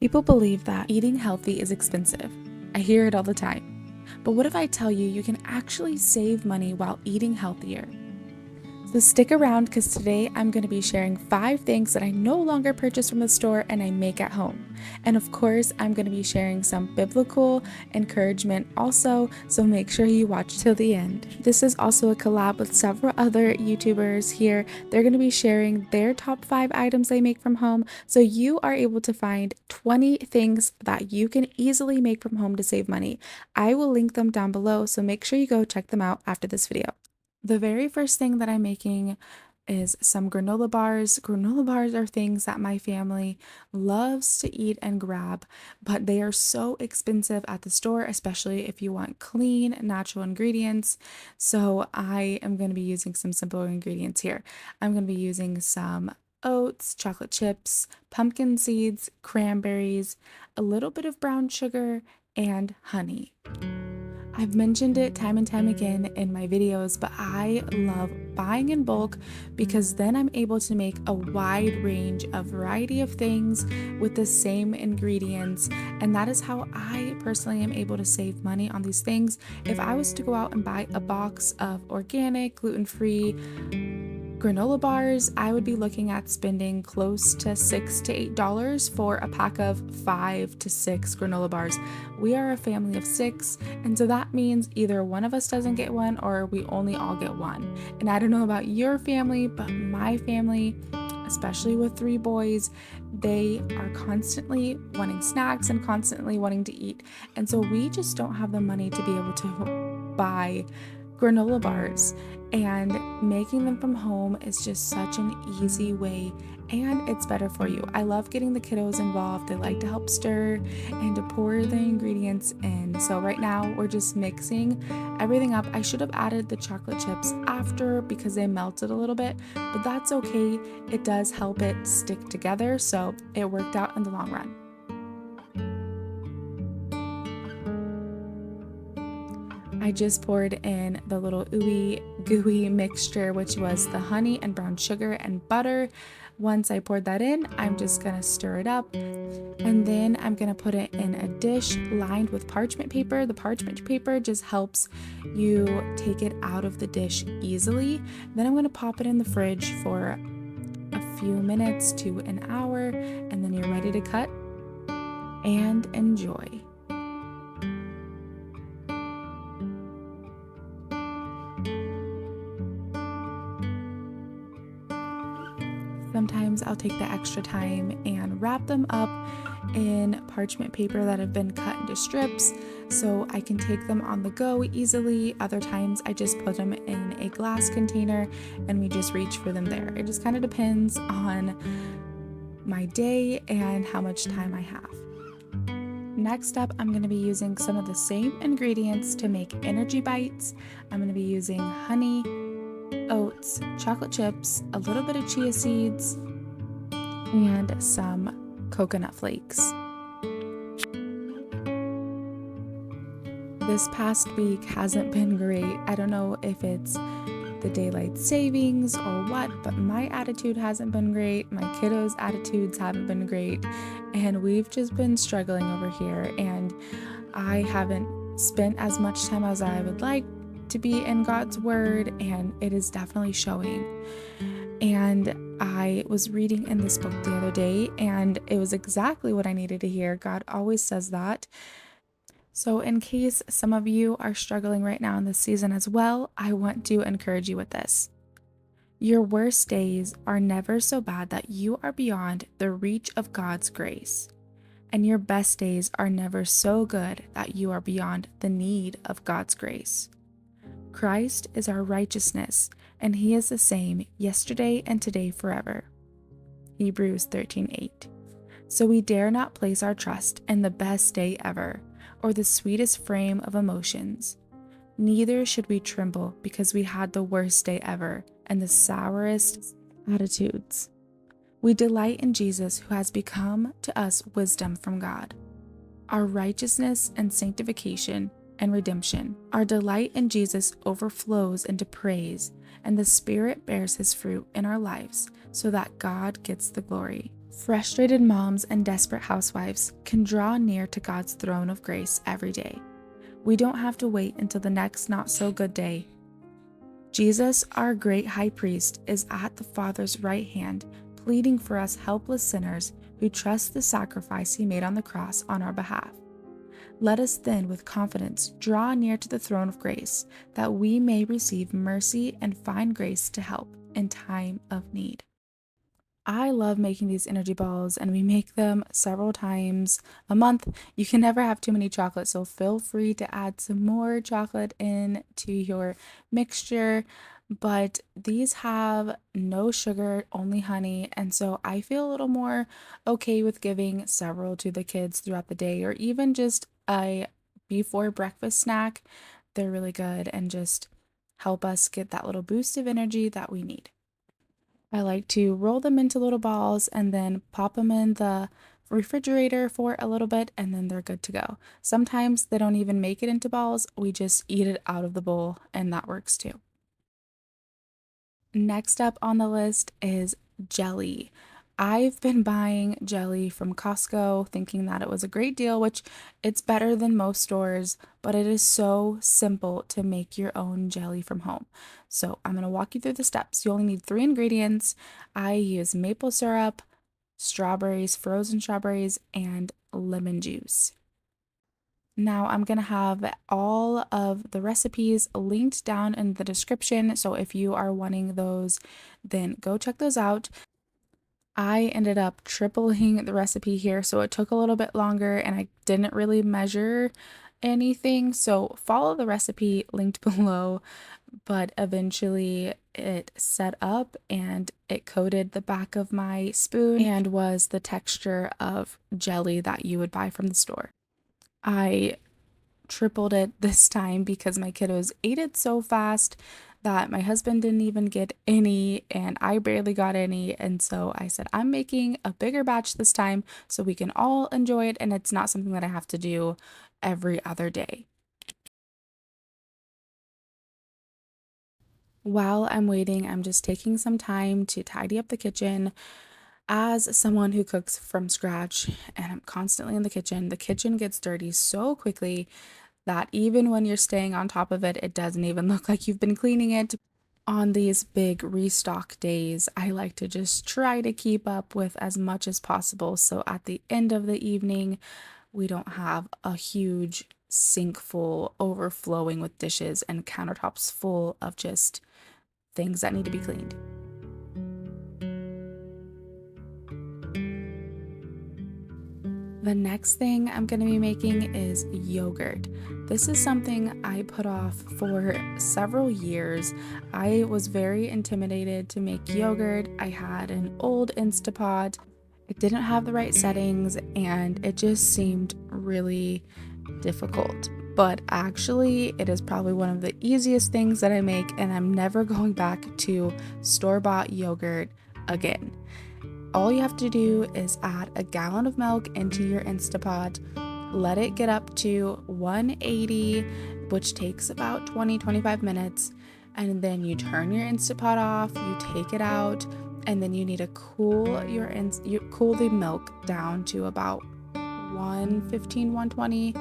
People believe that eating healthy is expensive. I hear it all the time. But what if I tell you you can actually save money while eating healthier? So stick around because today I'm going to be sharing 5 things that I no longer purchase from the store and I make at home. And of course, I'm going to be sharing some biblical encouragement also, so make sure you watch till the end. This is also a collab with several other YouTubers here. They're going to be sharing their top 5 items they make from home, so you are able to find 20 things that you can easily make from home to save money. I will link them down below, so make sure you go check them out after this video. The very first thing that I'm making is some granola bars. Granola bars are things that my family loves to eat and grab, but they are so expensive at the store, especially if you want clean, natural ingredients. So I am going to be using some simple ingredients here. I'm going to be using some oats, chocolate chips, pumpkin seeds, cranberries, a little bit of brown sugar, and honey. I've mentioned it time and time again in my videos, but I love buying in bulk because then I'm able to make a wide range of variety of things with the same ingredients, and that is how I personally am able to save money on these things. If I was to go out and buy a box of organic, gluten-free granola bars, I would be looking at spending close to $6 to $8 for a pack of 5 to 6 granola bars. We are a family of 6, and so that means either one of us doesn't get one or we only all get one. And I don't know about your family, but my family, especially with 3 boys, they are constantly wanting snacks and constantly wanting to eat. And so we just don't have the money to be able to buy granola bars, and making them from home is just such an easy way, and it's better for you. I love getting the kiddos involved. They like to help stir and to pour the ingredients in. So right now we're just mixing everything up. I should have added the chocolate chips after because they melted a little bit, but that's okay. It does help it stick together, so it worked out in the long run. I just poured in the little ooey gooey mixture, which was the honey and brown sugar and butter. Once I poured that in, I'm just gonna stir it up, and then I'm gonna put it in a dish lined with parchment paper. The parchment paper just helps you take it out of the dish easily. Then I'm gonna pop it in the fridge for a few minutes to an hour, and then you're ready to cut and enjoy. Sometimes I'll take the extra time and wrap them up in parchment paper that have been cut into strips so I can take them on the go easily. Other times I just put them in a glass container and we just reach for them there. It just kind of depends on my day and how much time I have. Next up, I'm going to be using some of the same ingredients to make energy bites. I'm going to be using honey, oats, chocolate chips, a little bit of chia seeds, and some coconut flakes. This past week hasn't been great. I don't know if it's the daylight savings or what, but my attitude hasn't been great. My kiddos' attitudes haven't been great, and we've just been struggling over here, and I haven't spent as much time as I would like to be in God's word, and it is definitely showing. And I was reading in this book the other day, and it was exactly what I needed to hear. God always says that. So in case some of you are struggling right now in this season as well, I want to encourage you with this. Your worst days are never so bad that you are beyond the reach of God's grace. And your best days are never so good that you are beyond the need of God's grace. Christ is our righteousness, and he is the same yesterday and today forever. Hebrews 13:8. So we dare not place our trust in the best day ever, or the sweetest frame of emotions. Neither should we tremble because we had the worst day ever and the sourest attitudes. We delight in Jesus, who has become to us wisdom from God, our righteousness and sanctification and redemption. Our delight in Jesus overflows into praise, and the Spirit bears his fruit in our lives so that God gets the glory. Frustrated moms and desperate housewives can draw near to God's throne of grace every day. We don't have to wait until the next not so good day. Jesus, our great high priest, is at the Father's right hand, pleading for us helpless sinners who trust the sacrifice he made on the cross on our behalf. Let us then, with confidence, draw near to the throne of grace, that we may receive mercy and find grace to help in time of need. I love making these energy balls, and we make them several times a month. You can never have too many chocolates, so feel free to add some more chocolate into your mixture. But these have no sugar, only honey, and so I feel a little more okay with giving several to the kids throughout the day, or even just a before breakfast snack. They're really good and just help us get that little boost of energy that we need. I like to roll them into little balls and then pop them in the refrigerator for a little bit, and then they're good to go. Sometimes they don't even make it into balls. We just eat it out of the bowl, and that works too. Next up on the list is jelly. I've been buying jelly from Costco thinking that it was a great deal, which it's better than most stores, but it is so simple to make your own jelly from home. So I'm going to walk you through the steps. You only need 3 ingredients. I use maple syrup, strawberries, frozen strawberries, and lemon juice. Now I'm going to have all of the recipes linked down in the description. So if you are wanting those, then go check those out. I ended up tripling the recipe here, so it took a little bit longer and I didn't really measure anything. So follow the recipe linked below, but eventually it set up and it coated the back of my spoon and was the texture of jelly that you would buy from the store. I tripled it this time because my kiddos ate it so fast that my husband didn't even get any and I barely got any. And so I said, I'm making a bigger batch this time so we can all enjoy it and it's not something that I have to do every other day. While I'm waiting, I'm just taking some time to tidy up the kitchen. As someone who cooks from scratch and I'm constantly in the kitchen gets dirty so quickly that even when you're staying on top of it, it doesn't even look like you've been cleaning it. On these big restock days, I like to just try to keep up with as much as possible. So at the end of the evening, we don't have a huge sink full overflowing with dishes and countertops full of just things that need to be cleaned. The next thing I'm going to be making is yogurt. This is something I put off for several years. I was very intimidated to make yogurt. I had an old Instapot. It didn't have the right settings and it just seemed really difficult. But actually, it is probably one of the easiest things that I make, and I'm never going back to store-bought yogurt again. All you have to do is add a gallon of milk into your Instapot, let it get up to 180, which takes about 20-25 minutes, and then you turn your Instapot off, you take it out, and then you need to cool the milk down to about 115, 120,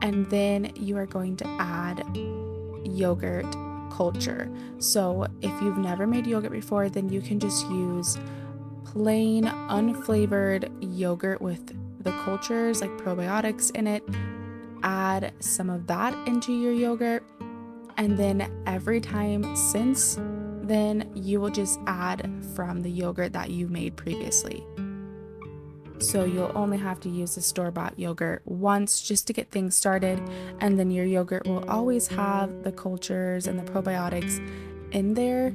and then you are going to add yogurt culture. So if you've never made yogurt before, then you can just use plain unflavored yogurt with the cultures like probiotics in it. Add some of that into your yogurt, and then every time since then you will just add from the yogurt that you made previously. So you'll only have to use the store-bought yogurt once just to get things started, and then your yogurt will always have the cultures and the probiotics in there.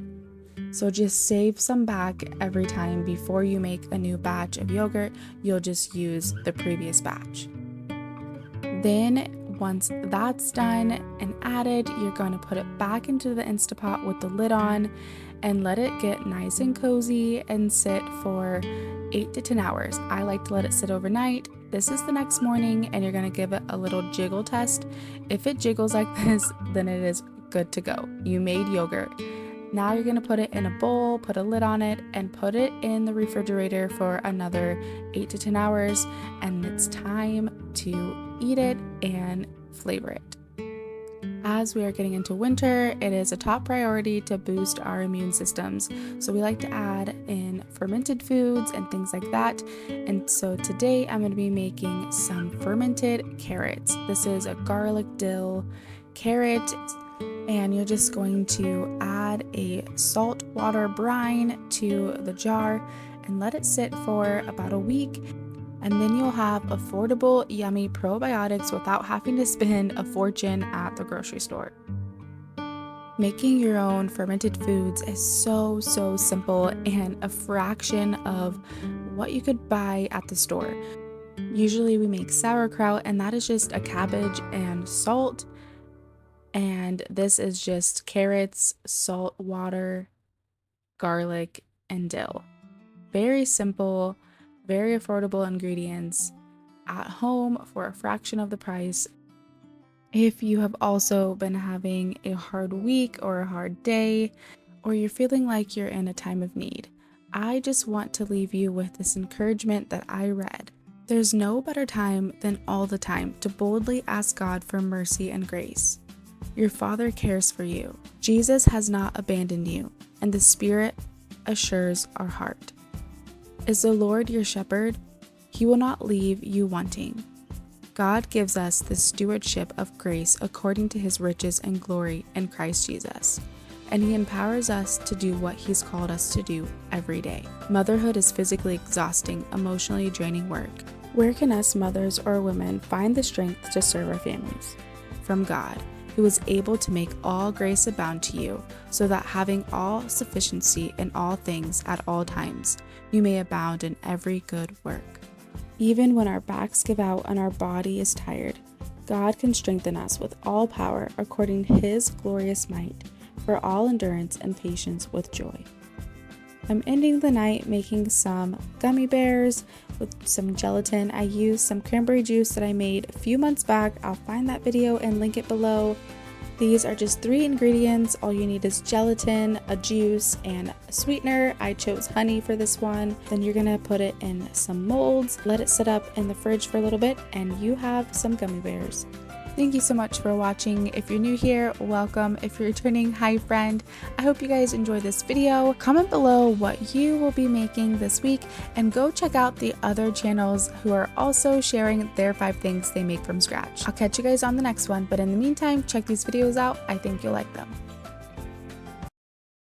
So just save some back every time before you make a new batch of yogurt. You'll just use the previous batch. Then once that's done and added, you're going to put it back into the Instapot with the lid on and let it get nice and cozy and sit for 8 to 10 hours. I like to let it sit overnight. This is the next morning and you're going to give it a little jiggle test. If it jiggles like this, then it is good to go. You made yogurt. Now you're going to put it in a bowl, put a lid on it, and put it in the refrigerator for another 8 to 10 hours, and it's time to eat it and flavor it. As we are getting into winter, it is a top priority to boost our immune systems. So we like to add in fermented foods and things like that. And so today I'm going to be making some fermented carrots. This is a garlic dill carrot, and you're just going to add a salt water brine to the jar and let it sit for about a week. And then you'll have affordable, yummy probiotics without having to spend a fortune at the grocery store. Making your own fermented foods is so simple and a fraction of what you could buy at the store. Usually we make sauerkraut, and that is just a cabbage and salt. And this is just carrots, salt water, garlic, and dill. Very simple. Very affordable ingredients at home for a fraction of the price. If you have also been having a hard week or a hard day, or you're feeling like you're in a time of need, I just want to leave you with this encouragement that I read. There's no better time than all the time to boldly ask God for mercy and grace. Your Father cares for you. Jesus has not abandoned you, and the Spirit assures our heart. Is the Lord your shepherd? He will not leave you wanting. God gives us the stewardship of grace according to his riches and glory in Christ Jesus, and he empowers us to do what he's called us to do every day. Motherhood is physically exhausting, emotionally draining work. Where can us mothers or women find the strength to serve our families? From God, who is able to make all grace abound to you, so that having all sufficiency in all things at all times, you may abound in every good work. Even when our backs give out and our body is tired, God can strengthen us with all power according to his glorious might, for all endurance and patience with joy. I'm ending the night making some gummy bears with some gelatin. I used some cranberry juice that I made a few months back. I'll find that video and link it below. These are just 3 ingredients. All you need is gelatin, a juice, and a sweetener. I chose honey for this one. Then you're gonna put it in some molds, let it sit up in the fridge for a little bit, and you have some gummy bears. Thank you so much for watching. If you're new here, welcome. If you're returning, hi friend. I hope you guys enjoyed this video. Comment below what you will be making this week, and go check out the other channels who are also sharing their 5 things they make from scratch. I'll catch you guys on the next one, but in the meantime, check these videos out. I think you'll like them.